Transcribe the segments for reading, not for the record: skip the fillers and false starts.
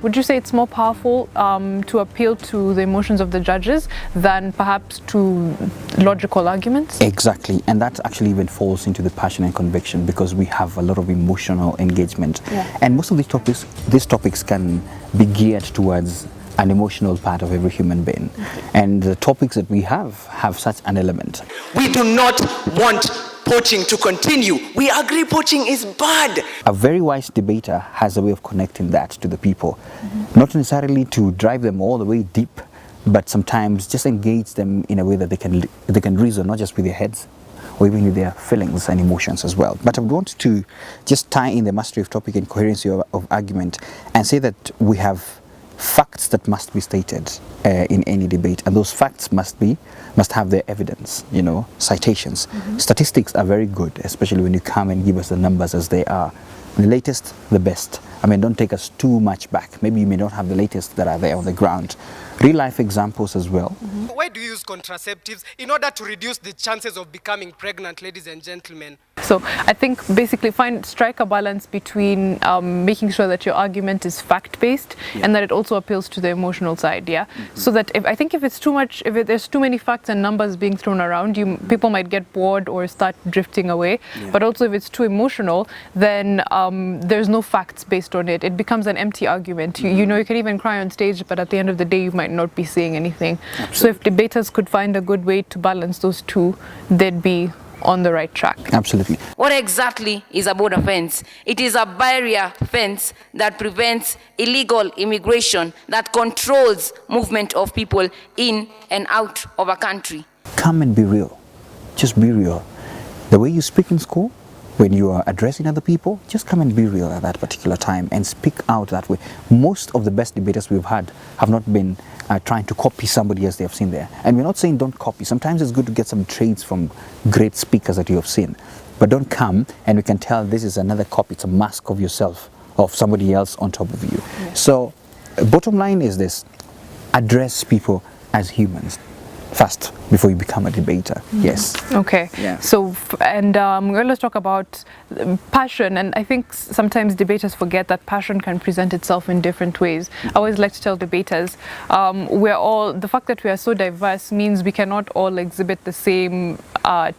would you say it's more powerful to appeal to the emotions of the judges than perhaps to logical arguments? Exactly, and that actually even falls into the passion and conviction, because we have a lot of emotional engagement. And most of these topics can be geared towards an emotional part of every human being. And the topics that we have such an element. We do not want poaching to continue. We agree poaching is bad. A very wise debater has a way of connecting that to the people, not necessarily to drive them all the way deep, but sometimes just engage them in a way that they can reason, not just with their heads, or even with their feelings and emotions as well. But I want to just tie in the mastery of topic and coherency of argument and say that we have facts that must be stated in any debate, and those facts must have their evidence, citations. Statistics are very good, especially when you come and give us the numbers as they are. The latest, the best. I mean, don't take us too much back. Maybe you may not have the latest that are there on the ground. Real life examples as well. Why do you use contraceptives? In order to reduce the chances of becoming pregnant, ladies and gentlemen. So I think basically strike a balance between making sure that your argument is fact-based and that it also appeals to the emotional side, so that if it's too much, if there's too many facts and numbers being thrown around, people might get bored or start drifting away. But also if it's too emotional, then there's no facts based on it. It becomes an empty argument. You can even cry on stage, but at the end of the day you might not be saying anything. Absolutely. So if debaters could find a good way to balance those two, they'd be on the right track. Absolutely. What exactly is a border fence? It is a barrier fence that prevents illegal immigration, that controls movement of people in and out of a country. Come and be real. Just be real. The way you speak in school, when you are addressing other people, just come and be real at that particular time and speak out that way. Most of the best debaters we've had have not been trying to copy somebody else they have seen there. And we're not saying don't copy. Sometimes it's good to get some traits from great speakers that you have seen. But don't come and we can tell this is another copy. It's a mask of yourself, of somebody else on top of you. So bottom line is this: address people as humans first before you become a debater. Yes. Okay. So let's talk about passion, and I think sometimes debaters forget that passion can present itself in different ways. I always like to tell debaters the fact that we are so diverse means we cannot all exhibit the same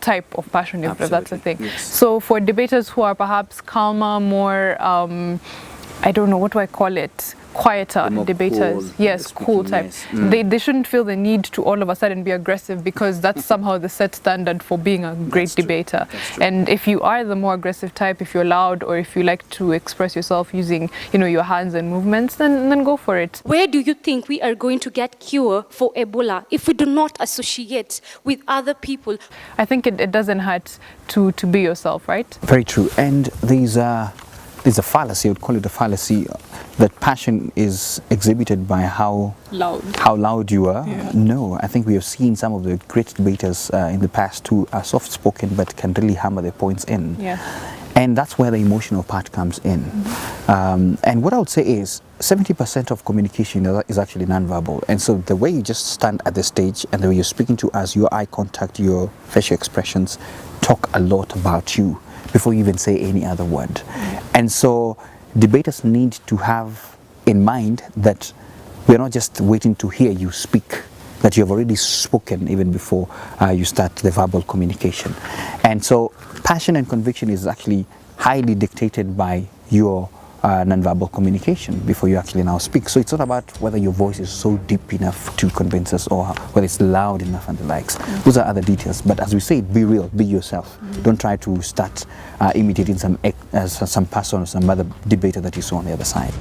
type of passion, if that's the thing. So for debaters who are perhaps calmer, more I don't know, what do I call it? Quieter debaters, cool type. They shouldn't feel the need to all of a sudden be aggressive, because that's somehow the set standard for being a great debater. And if you are the more aggressive type, if you're loud, or if you like to express yourself using your hands and movements, then go for it. Where do you think we are going to get cure for Ebola if we do not associate with other people? I think it doesn't hurt to be yourself, right? Very true. And there's a fallacy, I would call it a fallacy, that passion is exhibited by how loud you are. No, I think we have seen some of the great debaters in the past who are soft-spoken but can really hammer their points in. And that's where the emotional part comes in. And what I would say is 70% of communication is actually nonverbal. And so the way you just stand at the stage and the way you're speaking to us, your eye contact, your facial expressions talk a lot about you before you even say any other word. And so debaters need to have in mind that we're not just waiting to hear you speak, that you have already spoken even before you start the verbal communication. And so passion and conviction is actually highly dictated by your nonverbal communication before you actually now speak. So it's not about whether your voice is so deep enough to convince us or whether it's loud enough and the likes. Those are other details. But as we say, be real, be yourself. Don't try to start imitating some person or some other debater that you saw on the other side.